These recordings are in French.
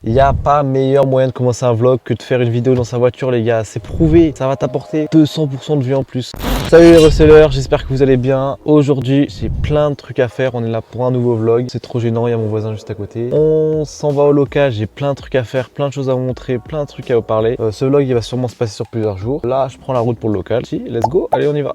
Il n'y a pas meilleur moyen de commencer un vlog que de faire une vidéo dans sa voiture, les gars. C'est prouvé, ça va t'apporter 200% de vues en plus. Salut les resellers, j'espère que vous allez bien. Aujourd'hui, j'ai plein de trucs à faire. On est là pour un nouveau vlog. C'est trop gênant, il y a mon voisin juste à côté. On s'en va au local, j'ai plein de trucs à faire, plein de choses à vous montrer, plein de trucs à vous parler. Ce vlog, il va sûrement se passer sur plusieurs jours. Là, je prends la route pour le local. Si, let's go, allez, on y va.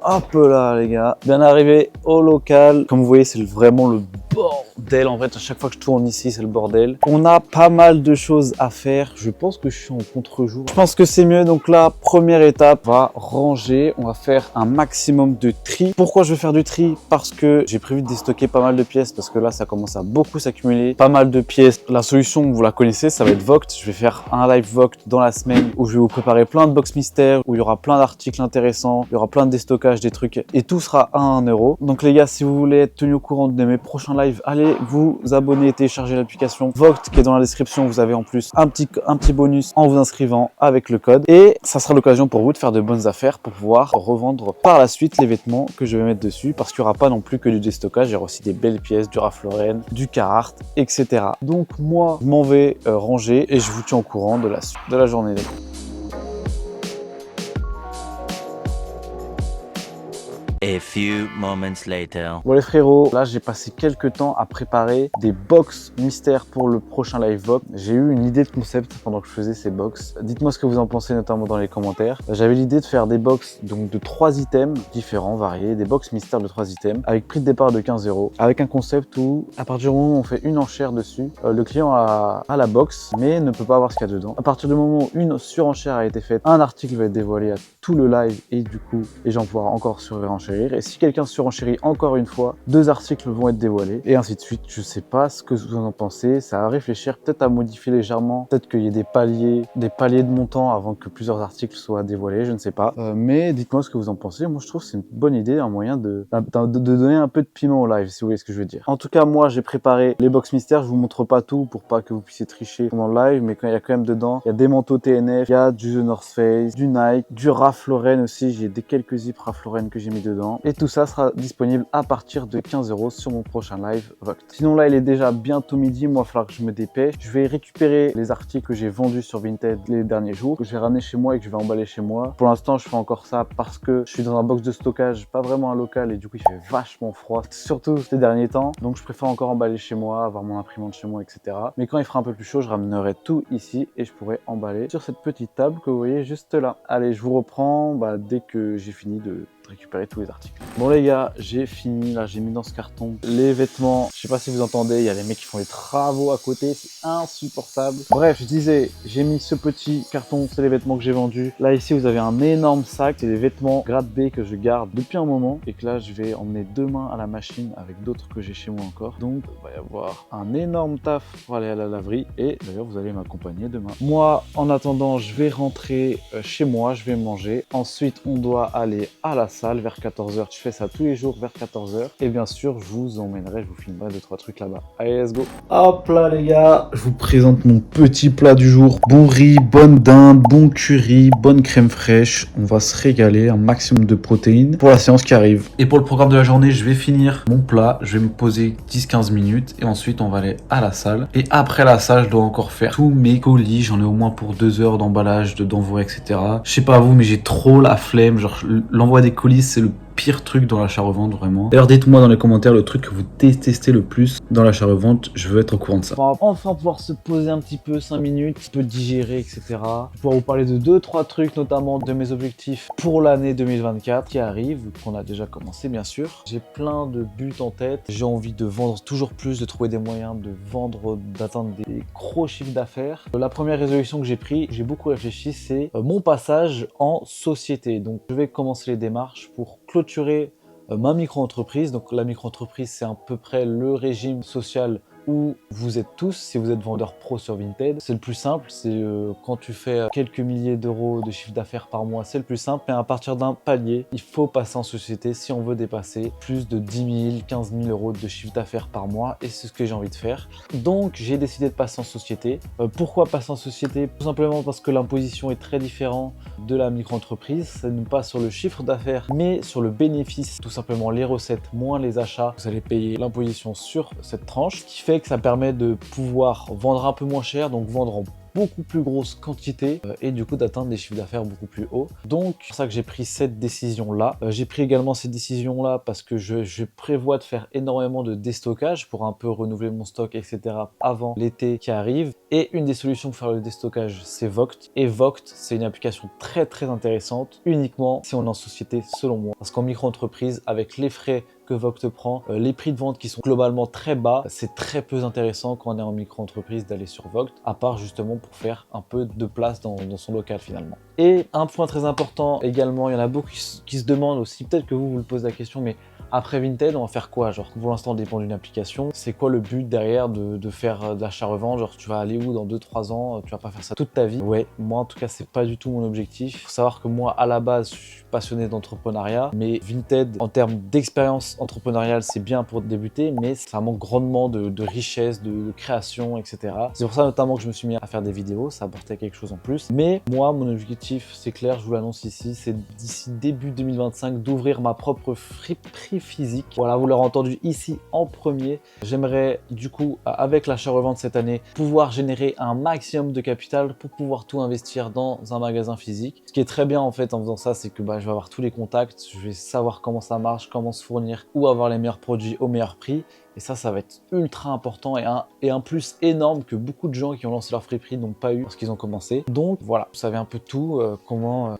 Hop là les gars, bien arrivé au local. Comme vous voyez, c'est vraiment le bordel. En fait, à chaque fois que je tourne ici, c'est le bordel. On a pas mal de choses à faire. Je pense que je suis en contre-jour. Je pense que c'est mieux. Donc là, première étape, on va ranger. On va faire un maximum de tri. Pourquoi je vais faire du tri? Parce que j'ai prévu de déstocker pas mal de pièces. Parce que là, ça commence à beaucoup s'accumuler. Pas mal de pièces. La solution, vous la connaissez, ça va être Voct. Je vais faire un live Voct dans la semaine où je vais vous préparer plein de box mystères, où il y aura plein d'articles intéressants, il y aura plein de déstockage, des trucs, et tout sera à 1 euro. Donc les gars, si vous voulez être tenu au courant de mes prochains lives, allez vous abonner, télécharger l'application Voct qui est dans la description. Vous avez en plus un petit bonus en vous inscrivant avec le code, et ça sera l'occasion pour vous de faire de bonnes affaires pour pouvoir revendre par la suite les vêtements que je vais mettre dessus, parce qu'il n'y aura pas non plus que du déstockage, il y aura aussi des belles pièces, du Ralph Lauren, du Carhartt, etc. Donc moi, je m'en vais ranger et je vous tiens au courant de la suite de la journée, les gars. A few moments later. Bon les frérots, là j'ai passé quelques temps à préparer des box mystères pour le prochain live vlog. J'ai eu une idée de concept pendant que je faisais ces box. Dites-moi ce que vous en pensez, notamment dans les commentaires. J'avais l'idée de faire des box donc de 3 items différents, variés, des box mystères de 3 items avec prix de départ de 15 €, avec un concept où à partir du moment où on fait une enchère dessus, le client a la box mais ne peut pas avoir ce qu'il y a dedans. À partir du moment où une surenchère a été faite, un article va être dévoilé à tout le live, et du coup les gens pourront encore surenchérir. Et si quelqu'un surenchérit encore une fois, 2 articles vont être dévoilés, et ainsi de suite. Je sais pas ce que vous en pensez, ça à réfléchir, peut-être à modifier légèrement, peut-être qu'il y ait des paliers de montant avant que plusieurs articles soient dévoilés, je ne sais pas. Mais dites-moi ce que vous en pensez. Moi je trouve que c'est une bonne idée, un moyen de donner un peu de piment au live, si vous voyez ce que je veux dire. En tout cas, moi j'ai préparé les box mystères, je vous montre pas tout pour pas que vous puissiez tricher pendant le live, mais quand il y a quand même dedans, il y a des manteaux TNF, il y a du The North Face, du Nike, du Ralph Lauren aussi, j'ai quelques zips Ralph Lauren que j'ai mis dedans. Et tout ça sera disponible à partir de 15 € sur mon prochain live Voct. Sinon là, il est déjà bientôt midi, moi il va falloir que je me dépêche. Je vais récupérer les articles que j'ai vendus sur Vinted les derniers jours, que je vais ramener chez moi et que je vais emballer chez moi. Pour l'instant, je fais encore ça parce que je suis dans un box de stockage, pas vraiment un local, et du coup il fait vachement froid, surtout ces derniers temps. Donc je préfère encore emballer chez moi, avoir mon imprimante chez moi, etc. Mais quand il fera un peu plus chaud, je ramènerai tout ici et je pourrai emballer sur cette petite table que vous voyez juste là. Allez, je vous reprends dès que j'ai fini de récupérer tous les articles. Bon les gars, j'ai fini, là j'ai mis dans ce carton les vêtements. Je sais pas si vous entendez, il y a les mecs qui font les travaux à côté, c'est insupportable. Bref, je disais, j'ai mis ce petit carton, c'est les vêtements que j'ai vendus. Là ici vous avez un énorme sac, c'est des vêtements grade B que je garde depuis un moment et que là je vais emmener demain à la machine avec d'autres que j'ai chez moi encore. Donc il va y avoir un énorme taf pour aller à la laverie, et d'ailleurs vous allez m'accompagner demain. Moi en attendant, je vais rentrer chez moi, je vais manger. Ensuite on doit aller à la salle vers 14 h. Je fais ça tous les jours vers 14 h. Et bien sûr, je vous emmènerai, je vous filmerai 2-3 trucs là-bas. Allez, let's go. Hop là, les gars. Je vous présente mon petit plat du jour. Bon riz, bonne dinde, bon curry, bonne crème fraîche. On va se régaler, un maximum de protéines pour la séance qui arrive. Et pour le programme de la journée, je vais finir mon plat. Je vais me poser 10-15 minutes et ensuite on va aller à la salle. Et après la salle, je dois encore faire tous mes colis. J'en ai au moins pour 2 heures d'emballage, d'envoi, etc. Je sais pas vous, mais j'ai trop la flemme. Genre, l'envoi des colis, c'est le pire truc dans l'achat-revente, vraiment. D'ailleurs, dites-moi dans les commentaires le truc que vous détestez le plus dans l'achat-revente. Je veux être au courant de ça. On va enfin pouvoir se poser un petit peu, 5 minutes, un peu digérer, etc. Je vais pouvoir vous parler de 2-3 trucs, notamment de mes objectifs pour l'année 2024 qui arrive, qu'on a déjà commencé, bien sûr. J'ai plein de buts en tête. J'ai envie de vendre toujours plus, de trouver des moyens de vendre, d'atteindre des gros chiffres d'affaires. La première résolution que j'ai prise, j'ai beaucoup réfléchi, c'est mon passage en société. Donc, je vais commencer les démarches pour clôturer ma micro-entreprise. Donc la micro-entreprise, c'est à peu près le régime social où vous êtes tous, si vous êtes vendeur pro sur Vinted. C'est le plus simple, c'est quand tu fais quelques milliers d'euros de chiffre d'affaires par mois, c'est le plus simple. Mais à partir d'un palier, il faut passer en société si on veut dépasser plus de 10 000, 15 000 euros de chiffre d'affaires par mois. Et c'est ce que j'ai envie de faire. Donc j'ai décidé de passer en société. Pourquoi passer en société? Tout simplement parce que l'imposition est très différente de la micro-entreprise. Ça ne pas sur le chiffre d'affaires, mais sur le bénéfice. Tout simplement les recettes moins les achats. Vous allez payer l'imposition sur cette tranche, ce qui fait que ça permet de pouvoir vendre un peu moins cher, donc vendre en beaucoup plus grosse quantité et du coup d'atteindre des chiffres d'affaires beaucoup plus hauts. Donc c'est pour ça que j'ai pris cette décision là. J'ai pris également cette décision là parce que je prévois de faire énormément de déstockage pour un peu renouveler mon stock, etc. avant l'été qui arrive. Et une des solutions pour faire le déstockage, c'est Voct. Et Voct, c'est une application très intéressante uniquement si on est en société selon moi. Parce qu'en micro-entreprise, avec les frais que Voct prend, les prix de vente qui sont globalement très bas, c'est très peu intéressant quand on est en micro-entreprise d'aller sur Voct, à part justement pour faire un peu de place dans son local finalement. Et un point très important également, il y en a beaucoup qui se demandent aussi, peut-être que vous le posez la question, mais après Vinted, on va faire quoi? Genre, pour l'instant, on dépend d'une application. C'est quoi le but derrière de faire de l'achat-revente? Genre, tu vas aller où dans 2-3 ans? Tu vas pas faire ça toute ta vie? Ouais, moi en tout cas, c'est pas du tout mon objectif. Faut savoir que moi, à la base, je suis passionné d'entrepreneuriat, mais Vinted, en termes d'expérience entrepreneuriale, c'est bien pour débuter, mais ça manque grandement de richesse, de création, etc. C'est pour ça notamment que je me suis mis à faire des vidéos, ça apportait quelque chose en plus. Mais moi, mon objectif, c'est clair, je vous l'annonce ici, c'est d'ici début 2025 d'ouvrir ma propre friperie physique. Voilà, vous l'aurez entendu ici en premier. J'aimerais du coup, avec l'achat-revente cette année, pouvoir générer un maximum de capital pour pouvoir tout investir dans un magasin physique. Ce qui est très bien en fait en faisant ça, c'est que je vais avoir tous les contacts, je vais savoir comment ça marche, comment se fournir, où avoir les meilleurs produits au meilleur prix. Et ça va être ultra important et un plus énorme que beaucoup de gens qui ont lancé leur friperie n'ont pas eu lorsqu'ils ont commencé. Donc voilà, vous savez un peu tout,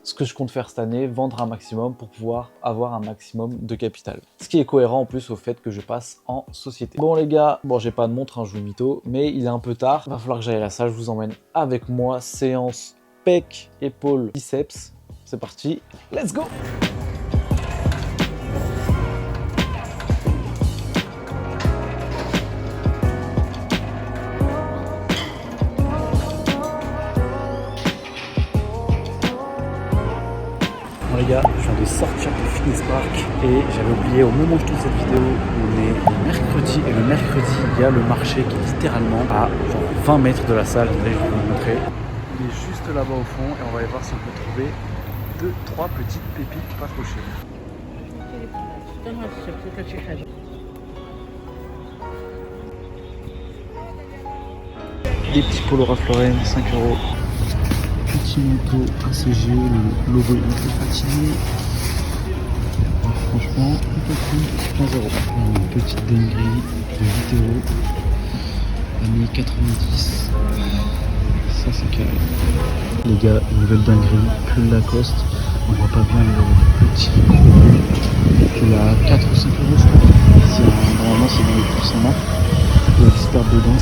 ce que je compte faire cette année, vendre un maximum pour pouvoir avoir un maximum de capital. Ce qui est cohérent en plus au fait que je passe en société. Bon les gars, bon j'ai pas de montre, je vous mytho, mais il est un peu tard. Il va falloir que j'aille à la salle, je vous emmène avec moi. Séance pec, épaules, biceps. C'est parti, let's go! Bon les gars, je viens de sortir de Fitness Park et j'avais oublié au moment où je tourne cette vidéo, on est le mercredi et le mercredi il y a le marché qui est littéralement à genre 20 mètres de la salle. Allez, je vais vous montrer. Il est juste là-bas au fond et on va aller voir si on peut trouver 2-3 petites pépites pas trop chères. Des petits polos Ralph Lauren, 5 €. Petit manteau ACG, le logo est un peu fatigué. Franchement, un peu plus, 15 €. Une petite dinguerie de 8 €. Année 90. Ça c'est carré. Les gars, nouvelle dinguerie, pull Lacoste. On voit pas bien le petit pull. Il a 4 ou 5 € je crois. Normalement c'est dans les plus 100 marques. Il y a 10 paires dedans.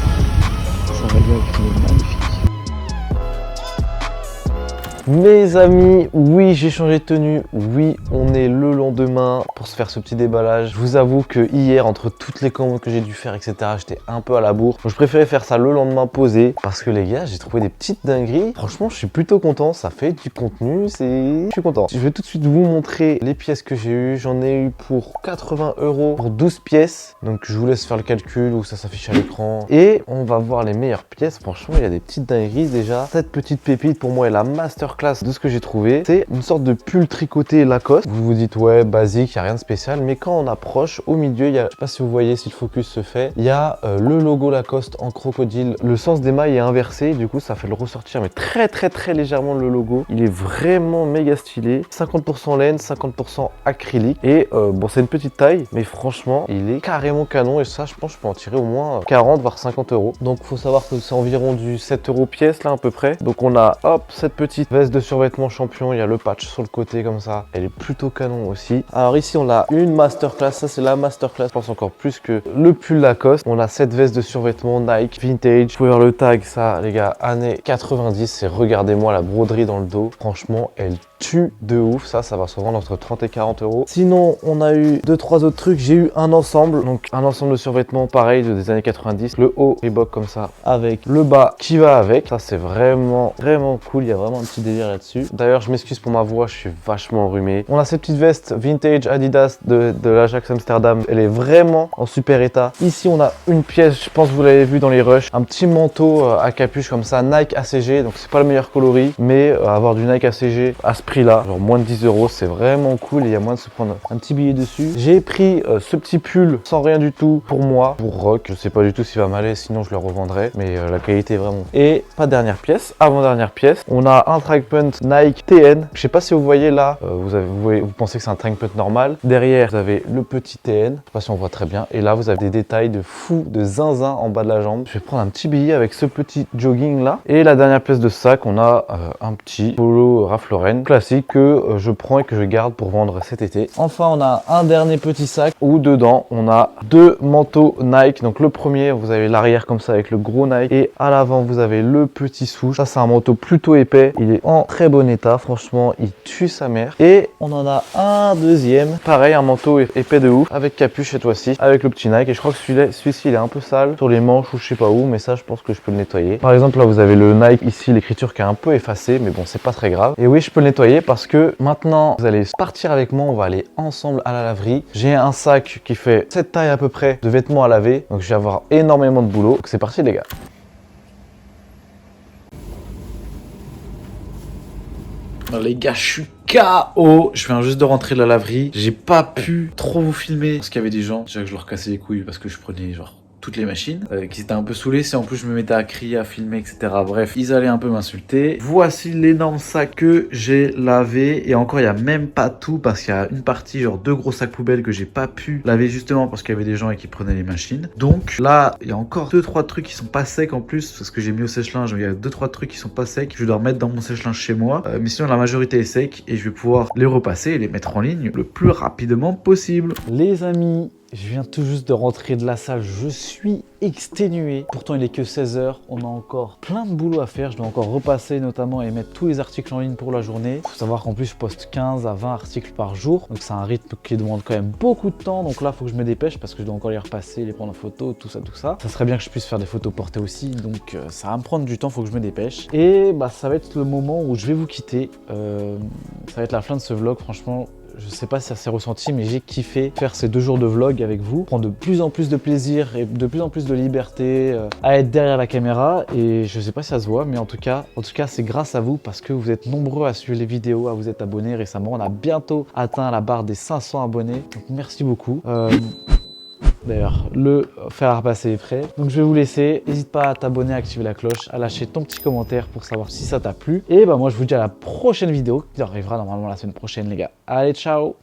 Ça va bien, il est magnifique. Mes amis, oui j'ai changé de tenue, oui on est le lendemain pour se faire ce petit déballage. Je vous avoue que hier, entre toutes les commandes que j'ai dû faire, etc., j'étais un peu à la bourre. Donc je préférais faire ça le lendemain posé parce que les gars, j'ai trouvé des petites dingueries. Franchement, je suis plutôt content, ça fait du contenu, je suis content. Je vais tout de suite vous montrer les pièces que j'ai eues. J'en ai eu pour 80 € pour 12 pièces. Donc je vous laisse faire le calcul où ça s'affiche à l'écran. Et on va voir les meilleures pièces. Franchement, il y a des petites dingueries déjà. Cette petite pépite pour moi est la masterclass de ce que j'ai trouvé. C'est une sorte de pull tricoté Lacoste. Vous vous dites ouais basique, il n'y a rien de spécial, mais quand on approche au milieu, il y a, je sais pas si vous voyez si le focus se fait, il y a le logo Lacoste en crocodile. Le sens des mailles est inversé, du coup ça fait le ressortir mais très légèrement le logo. Il est vraiment méga stylé. 50% laine, 50% acrylique et bon c'est une petite taille mais franchement il est carrément canon et ça je pense que je peux en tirer au moins 40 voire 50 €. Donc faut savoir que c'est environ du 7 € pièce là à peu près. Donc on a hop cette petite veste de survêtement champion, il y a le patch sur le côté comme ça, elle est plutôt canon aussi. Alors ici on a une masterclass, ça c'est la masterclass, je pense encore plus que le pull Lacoste. On a cette veste de survêtement Nike vintage, vous pouvez voir le tag, ça les gars, années 90, et regardez-moi la broderie dans le dos, franchement elle tue de ouf. Ça va se vendre entre 30 et 40 euros. Sinon, on a eu 2-3 autres trucs. J'ai eu un ensemble, donc un ensemble de survêtements pareil des années 90. Le haut Reebok comme ça, avec le bas qui va avec. Ça, c'est vraiment cool. Il y a vraiment un petit délire là-dessus. D'ailleurs, je m'excuse pour ma voix, je suis vachement enrhumé. On a cette petite veste vintage Adidas de l'Ajax Amsterdam. Elle est vraiment en super état. Ici, on a une pièce, je pense que vous l'avez vu dans les rushs, un petit manteau à capuche comme ça, Nike ACG. Donc, c'est pas le meilleur coloris, mais avoir du Nike ACG à ce prix-là, genre moins de 10 euros, c'est vraiment cool et il y a moyen de se prendre un petit billet dessus. J'ai pris ce petit pull sans rien du tout pour moi, pour rock. Je sais pas du tout s'il va m'aller, sinon je le revendrai, mais la qualité est vraiment. Et pas dernière pièce, avant-dernière pièce, on a un track pant Nike TN. Je sais pas si vous voyez là, vous pensez que c'est un track pant normal. Derrière, vous avez le petit TN, je sais pas si on voit très bien. Et là, vous avez des détails de fou, de zinzin en bas de la jambe. Je vais prendre un petit billet avec ce petit jogging là. Et la dernière pièce de sac, on a un petit polo Ralph Lauren classique que je prends et que je garde pour vendre cet été. Enfin, on a un dernier petit sac où dedans, on a deux manteaux Nike. Donc le premier, vous avez l'arrière comme ça avec le gros Nike et à l'avant, vous avez le petit souche. Ça, c'est un manteau plutôt épais. Il est en très bon état. Franchement, il tue sa mère. Et on en a un deuxième. Pareil, un manteau épais de ouf avec capuche cette fois-ci, avec le petit Nike. Et je crois que celui-ci, il est un peu sale sur les manches ou je sais pas où, mais ça, je pense que je peux le nettoyer. Par exemple, là, vous avez le Nike ici, l'écriture qui est un peu effacée, mais bon, c'est pas très grave. Et oui, je peux le nettoyer parce que maintenant, vous allez partir avec moi. On va aller ensemble à la laverie. J'ai un sac qui fait cette taille à peu près de vêtements à laver. Donc, je vais avoir énormément de boulot. Donc, c'est parti, les gars. Alors les gars, je suis KO. Je viens juste de rentrer de la laverie. J'ai pas pu trop vous filmer parce qu'il y avait des gens. Déjà que je leur cassais les couilles parce que je prenais genre toutes les machines qui étaient un peu saoulés. Si en plus je me mettais à crier, à filmer, etc. Bref, ils allaient un peu m'insulter. Voici l'énorme sac que j'ai lavé. Et encore, il n'y a même pas tout parce qu'il y a une partie, genre deux gros sacs poubelles que j'ai pas pu laver justement parce qu'il y avait des gens qui prenaient les machines. Donc là, il y a encore 2-3 trucs qui sont pas secs en plus parce que j'ai mis au sèche-linge. Il y a 2-3 trucs qui sont pas secs. Je dois remettre dans mon sèche-linge chez moi. Mais sinon, la majorité est sec et je vais pouvoir les repasser et les mettre en ligne le plus rapidement possible. Les amis, je viens tout juste de rentrer de la salle, je suis exténué. Pourtant, il est que 16 h, on a encore plein de boulot à faire. Je dois encore repasser notamment et mettre tous les articles en ligne pour la journée. Il faut savoir qu'en plus, je poste 15 à 20 articles par jour. Donc, c'est un rythme qui demande quand même beaucoup de temps. Donc là, il faut que je me dépêche parce que je dois encore les repasser, les prendre en photo, tout ça, tout ça. Ça serait bien que je puisse faire des photos portées aussi. Donc, ça va me prendre du temps, il faut que je me dépêche. Et bah, ça va être le moment où je vais vous quitter. Ça va être la fin de ce vlog, franchement. Je sais pas si ça s'est ressenti, mais j'ai kiffé faire ces 2 jours de vlog avec vous. Prendre de plus en plus de plaisir et de plus en plus de liberté à être derrière la caméra. Et je sais pas si ça se voit, mais en tout cas, c'est grâce à vous parce que vous êtes nombreux à suivre les vidéos, à vous être abonnés récemment. On a bientôt atteint la barre des 500 abonnés. Donc merci beaucoup. D'ailleurs, le fer à repasser est prêt. Donc je vais vous laisser. N'hésite pas à t'abonner, à activer la cloche, à lâcher ton petit commentaire pour savoir si ça t'a plu. Et bah moi je vous dis à la prochaine vidéo qui arrivera normalement la semaine prochaine les gars. Allez, ciao!